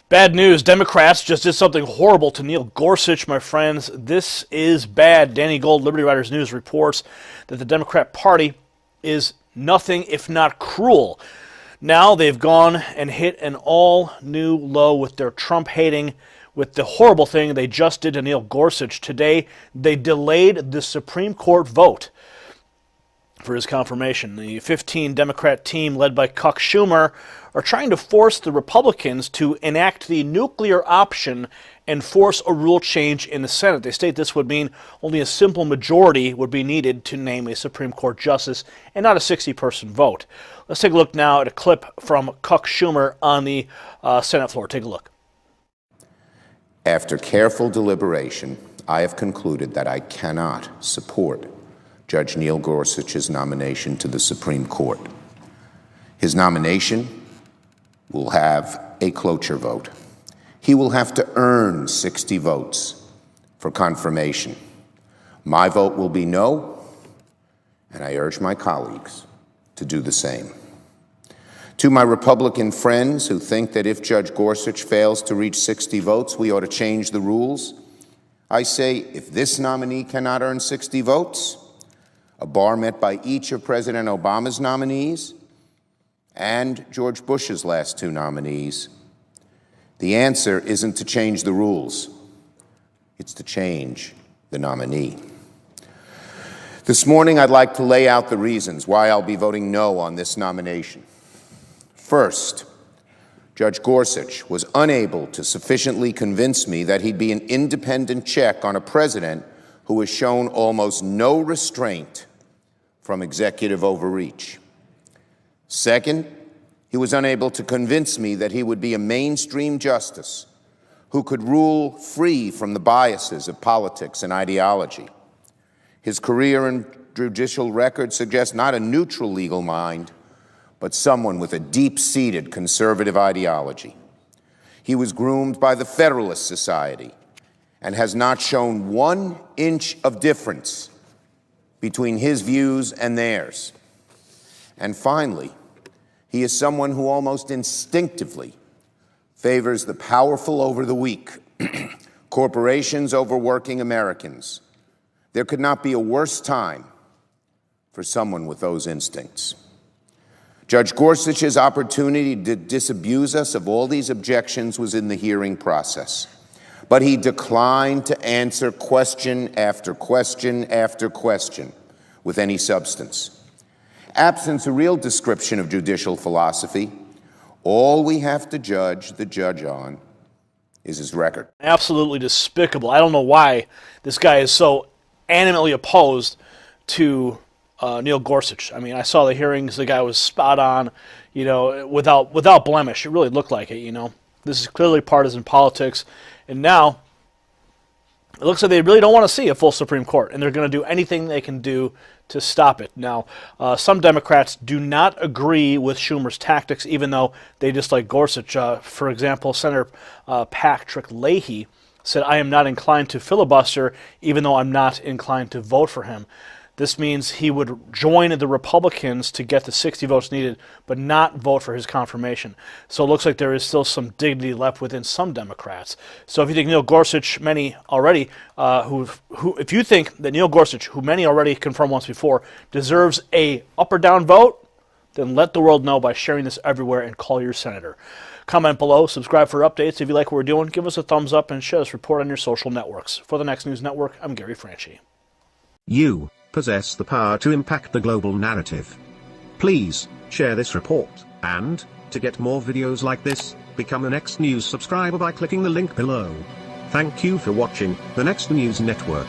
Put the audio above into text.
Bad news. Democrats just did something horrible to Neil Gorsuch, my friends. This is bad. Danny Gold, Liberty Writers News, reports that the Democrat Party is nothing if not cruel. Now they've gone and hit an all-new low with their Trump-hating, with the horrible thing they just did to Neil Gorsuch. Today, they delayed the Supreme Court vote for his confirmation. The 15 Democrat team led by Chuck Schumer are trying to force the Republicans to enact the nuclear option and force a rule change in the Senate. They state this would mean only a simple majority would be needed to name a Supreme Court justice and not a 60-person vote. Let's take a look now at a clip from Chuck Schumer on the Senate floor. Take a look. After careful deliberation, I have concluded that I cannot support Judge Neil Gorsuch's nomination to the Supreme Court. His nomination will have a cloture vote. He will have to earn 60 votes for confirmation. My vote will be no, and I urge my colleagues to do the same. To my Republican friends who think that if Judge Gorsuch fails to reach 60 votes, we ought to change the rules, I say if this nominee cannot earn 60 votes, a bar met by each of President Obama's nominees and George Bush's last two nominees, the answer isn't to change the rules, it's to change the nominee. This morning, I'd like to lay out the reasons why I'll be voting no on this nomination. First, Judge Gorsuch was unable to sufficiently convince me that he'd be an independent check on a president who has shown almost no restraint from executive overreach. Second, he was unable to convince me that he would be a mainstream justice who could rule free from the biases of politics and ideology. His career and judicial record suggest not a neutral legal mind, but someone with a deep-seated conservative ideology. He was groomed by the Federalist Society and has not shown 1 inch of difference between his views and theirs. And finally, he is someone who almost instinctively favors the powerful over the weak, corporations over working Americans. There could not be a worse time for someone with those instincts. Judge Gorsuch's opportunity to disabuse us of all these objections was in the hearing process. But he declined to answer question after question after question with any substance. Absent a real description of judicial philosophy, all we have to judge the judge on is his record. Absolutely despicable. I don't know why this guy is so animately opposed to Neil Gorsuch. I mean, I saw the hearings. The guy was spot on, you know, without blemish. It really looked like it, you know. This is clearly partisan politics. And now, it looks like they really don't want to see a full Supreme Court, and they're going to do anything they can do to stop it. Now, some Democrats do not agree with Schumer's tactics, even though they dislike Gorsuch. For example, Senator Patrick Leahy said, "I am not inclined to filibuster, even though I'm not inclined to vote for him." This means he would join the Republicans to get the 60 votes needed, but not vote for his confirmation. So it looks like there is still some dignity left within some Democrats. So if you think Neil Gorsuch, many already, if you think that Neil Gorsuch, who many already confirmed once before, deserves a up or down vote, then let the world know by sharing this everywhere and call your senator. Comment below, subscribe for updates. If you like what we're doing, give us a thumbs up and share this report on your social networks. For the Next News Network, I'm Gary Franchi. You possess the power to impact the global narrative. Please share this report, and to get more videos like this, become a Next News subscriber by clicking the link below. Thank you for watching the Next News Network.